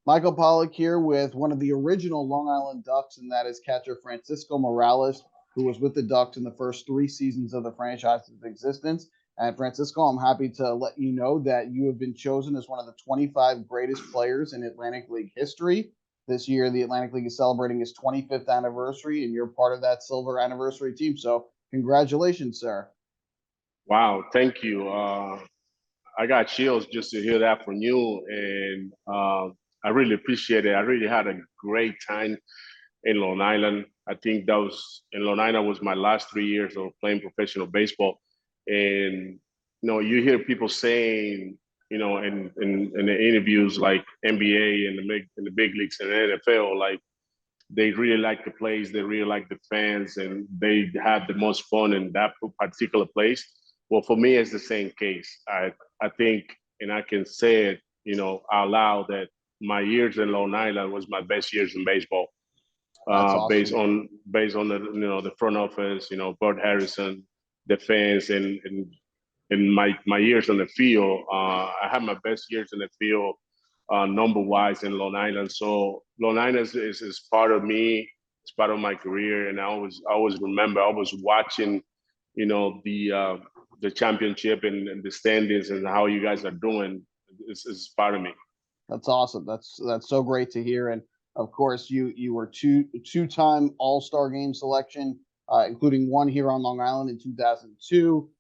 Michael Pollock here with one of the original Long Island Ducks, and that is catcher Francisco Morales, who was with the Ducks in the first 3 seasons of the franchise's existence. And Francisco, I'm happy to let you know that you have been chosen as one of the 25 greatest players in Atlantic League history. This year, the Atlantic League is celebrating its 25th anniversary, and you're part of that silver anniversary team. So, congratulations, sir. Wow, thank you. I got chills just to hear that from you, and I really appreciate it. I really had a great time in Long Island. I think that was in Long Island was my last 3 years of playing professional baseball, and you hear people saying, in the interviews like NBA and the big leagues and the NFL, like they really like the place, they really like the fans, and they have the most fun in that particular place. Well, for me, it's the same case. I think, and I can say it, out loud that my years in Long Island was my best years in baseball. That's Based awesome. on the the front office, Bert Harrison, the fans, and my years on the field. I had my best years in the field number wise in Long Island. So Long Island is part of me. It's part of my career, and I always remember I was watching, the championship and the standings and how you guys are doing. It's part of me. That's awesome. That's so great to hear. And of course, you were two-time All-Star Game selection, including one here on Long Island in 2002.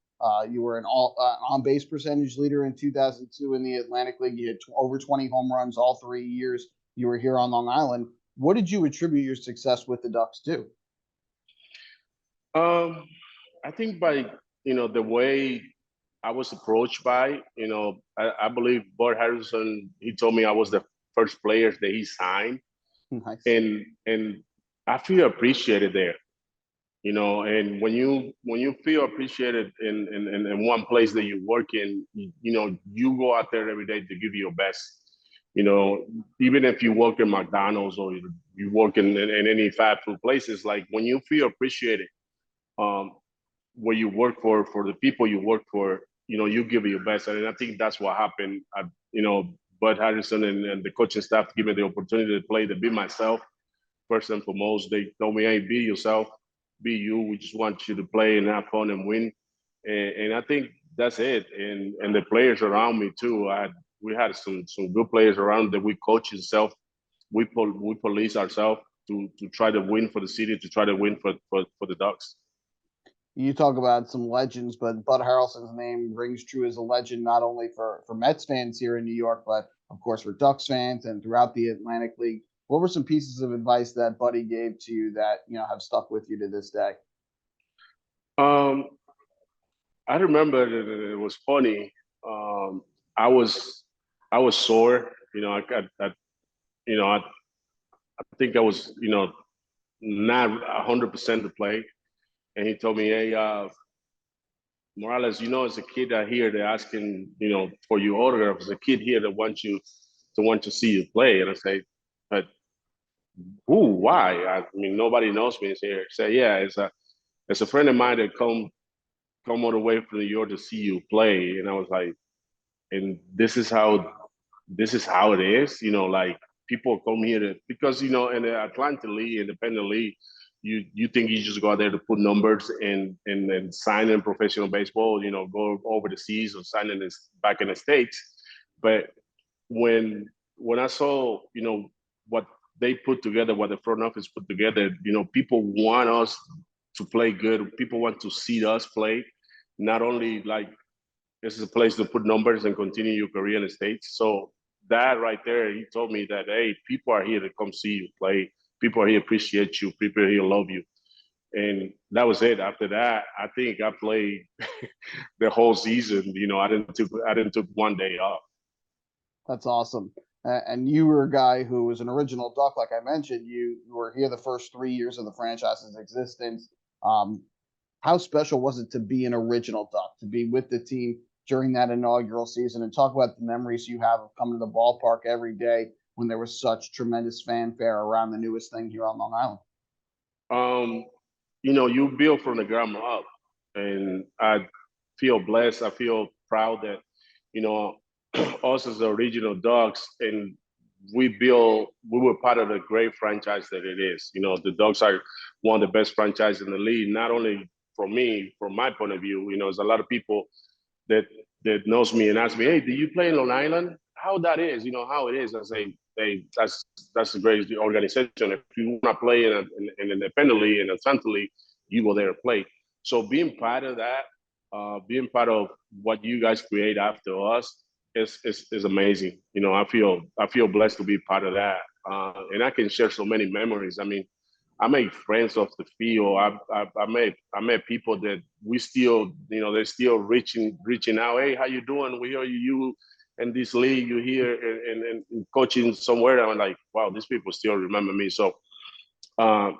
You were an all on base percentage leader in 2002 in the Atlantic League. You had over 20 home runs all 3 years you were here on Long Island. What did you attribute your success with the Ducks to? Um, I think by the way I was approached by, I believe Bud Harrison. He told me I was the first players that he signed, Nice. and I feel appreciated there. And when you feel appreciated in one place that you work in, you go out there every day to give your best. You know, even if you work in McDonald's or you work in any fast food places, like when you feel appreciated, um, where you work for the people you work for, you give it your best. And I think that's what happened. Bud Harrison and the coaching staff give me the opportunity to play, to be myself. First and foremost, they told me, hey, be yourself, be you. We just want you to play and have fun and win. And I think that's it. And the players around me too. We had some good players around that we coach ourselves. We police ourselves to try to win for the city, to try to win for the Ducks. You talk about some legends, but Bud Harrelson's name rings true as a legend not only for Mets fans here in New York, but of course for Ducks fans and throughout the Atlantic League. What were some pieces of advice that Buddy gave to you that have stuck with you to this day? Um, I remember that it was funny. Um, I was I was sore. I think I was not 100% to play, and he told me, "Hey, Morales, as a kid out here, they're asking for your autograph. There's a kid here that want to see you play." And I say, "But who? Why? I mean, nobody knows me here." Say, "Yeah, it's a friend of mine that come all the way from New York to see you play." And I was like, and this is how it is, like people come here because in the Atlanta League, independent league, you think you just go out there to put numbers and sign in professional baseball, go over the seas or sign in this back in the States. But when I saw, what they put together, what the front office put together, people want us to play good. People want to see us play, not only like this is a place to put numbers and continue your career in the States. So that right there, he told me that, hey, people are here to come see you play. People are here appreciate you. People are here love you. And that was it. After that, I think I played the whole season. I didn't took one day off. That's awesome. And you were a guy who was an original Duck, like I mentioned. You were here the first 3 years of the franchise's existence. Um, how special was it to be an original Duck, to be with the team during that inaugural season, and talk about the memories you have of coming to the ballpark every day when there was such tremendous fanfare around the newest thing here on Long Island? Um, you build from the ground up, and I feel blessed. I feel proud that you know us as the original dogs, and we were part of the great franchise that it is. You know, the Dogs are one of the best franchises in the league, not only for me, from my point of view. You know, there's a lot of people that knows me and asks me, hey, do you play in Long Island? How that is, you know, how it is. I say, hey, that's the greatest organization. If you want to play in an independent league, in a Santa League, you go there and play. So being part of that, being part of what you guys create after us is amazing. You know, I feel blessed to be part of that, and I can share so many memories. I mean, I made friends off the field. I met people that we still, you know, they're still reaching out. Hey, how you doing? We hear you in this league. You here and coaching somewhere. I'm like, wow, these people still remember me. So uh,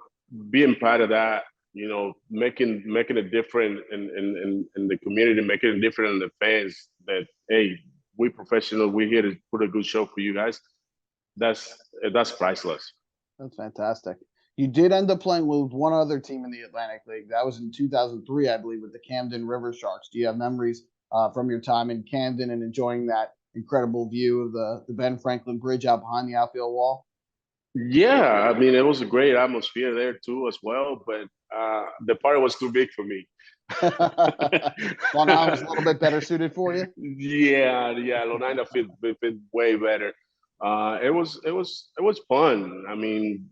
being part of that, you know, making a difference in the community, making a difference in the fans. That hey, we professional. We're here to put a good show for you guys. That's priceless. That's fantastic. You did end up playing with one other team in the Atlantic League. That was in 2003, I believe, with the Camden Riversharks. Do you have memories from your time in Camden and enjoying that incredible view of the Ben Franklin Bridge out behind the outfield wall? Yeah, I mean, it was a great atmosphere there too, as well. But the party was too big for me. Long Island was a little bit better suited for you. Yeah. Long Island fit way better. It was fun. I mean,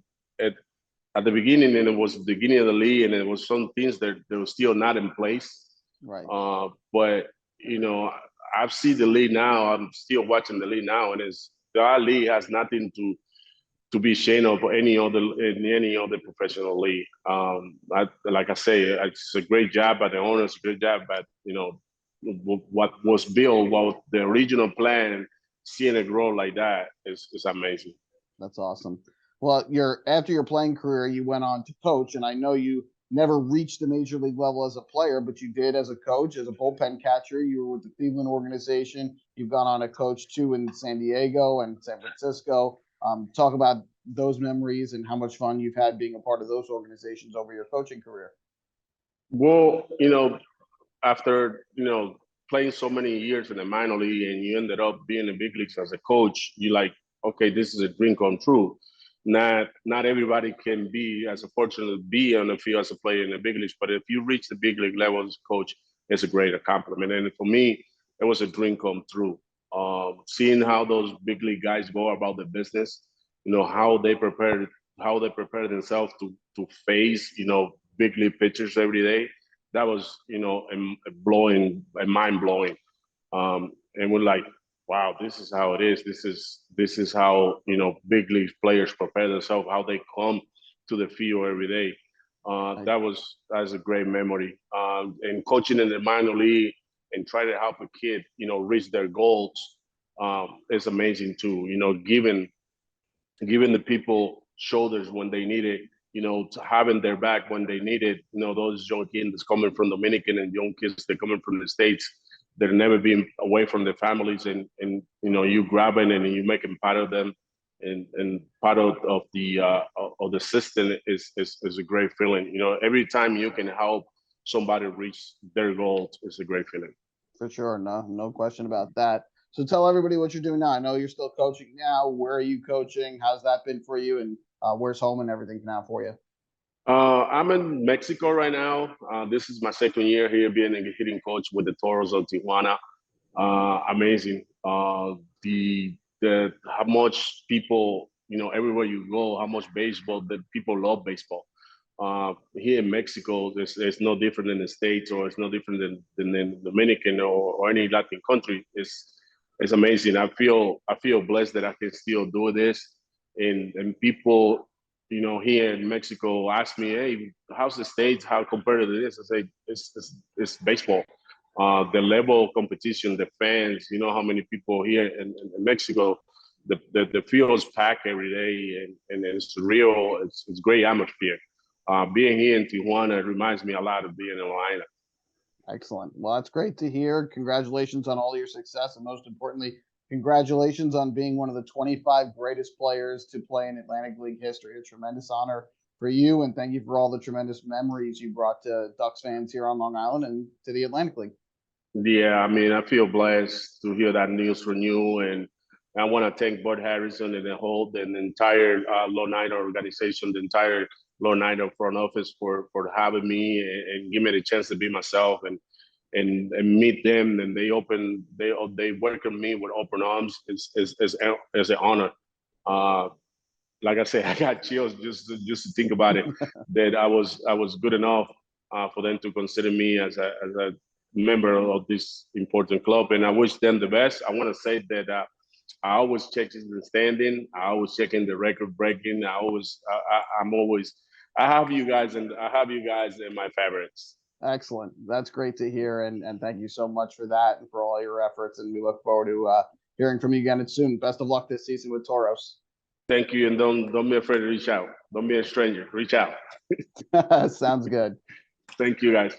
at the beginning, and it was the beginning of the league, and it was some things that were still not in place. Right. But you know, I've seen the league now. I'm still watching the league now, and our league has nothing to be ashamed of any other professional league. Like I say, it's a great job by the owners, a great job, but you know what was built, what the original plan, seeing it grow like that is amazing. That's awesome. Well, after your playing career, you went on to coach, and I know you never reached the major league level as a player, but you did as a coach, as a bullpen catcher. You were with the Cleveland organization. You've gone on to coach too in San Diego and San Francisco. Talk about those memories and how much fun you've had being a part of those organizations over your coaching career. Well, you know, after playing so many years in the minor league and you ended up being in big leagues as a coach, you like, okay, this is a dream come true. Not everybody can be as fortunate to be on the field as a player in the big leagues, but if you reach the big league level as a coach, it's a great accomplishment. And for me, it was a dream come true. Seeing how those big league guys go about the business, you know, how they prepare themselves to face, you know, big league pitchers every day. That was, you know, mind blowing. And we're like, wow, this is how it is. This is how, you know, big league players prepare themselves, how they come to the field every day. That's a great memory. And coaching in the minor league and try to help a kid, you know, reach their goals is amazing too. You know, giving the people shoulders when they need it, you know, to having their back when they need it. You know, those young kids coming from Dominican and young kids that coming from the States, they've never been away from their families, and you know, you grabbing and you making part of them, and part of the system is a great feeling. You know, every time you can help somebody reach their goals, it's a great feeling. For sure, no question about that. So tell everybody what you're doing now. I know you're still coaching now. Where are you coaching? How's that been for you? And where's home and everything now for you? I'm in Mexico right now. This is my second year here being a hitting coach with the Toros of Tijuana. Amazing. The how much people, you know, everywhere you go, how much baseball that people love baseball. Here in Mexico, it's no different than the States, or it's no different than in Dominican or any Latin country. It's amazing. I feel blessed that I can still do this, and people, you know, here in Mexico ask me, hey, how's the States? How compared to this? I say, it's baseball. The level of competition, the fans, you know, how many people here in Mexico, the field's packed every day, and it's real. It's great atmosphere. Being here in Tijuana reminds me a lot of being in Long Island. Excellent. Well, that's great to hear. Congratulations on all your success, and most importantly, congratulations on being one of the 25 greatest players to play in Atlantic League history. A tremendous honor for you, and thank you for all the tremendous memories you brought to Ducks fans here on Long Island and to the Atlantic League. Yeah, I mean, I feel blessed to hear that news from you, and I want to thank Bud Harrison and the entire Long Island organization, the entire Long Island front office for having me and give me the chance to be myself and meet them. And they welcome me with open arms. It's an honor. Like I said, I got chills just to think about it. That I was good enough for them to consider me as a member of this important club, and I wish them the best. I want to say that I always check the standing. I always checking the record breaking. I'm always. I have you guys in my favorites. Excellent. That's great to hear, and thank you so much for that and for all your efforts. And we look forward to hearing from you again soon. Best of luck this season with Toros. Thank you, and don't be afraid to reach out. Don't be a stranger. Reach out. Sounds good. Thank you, guys.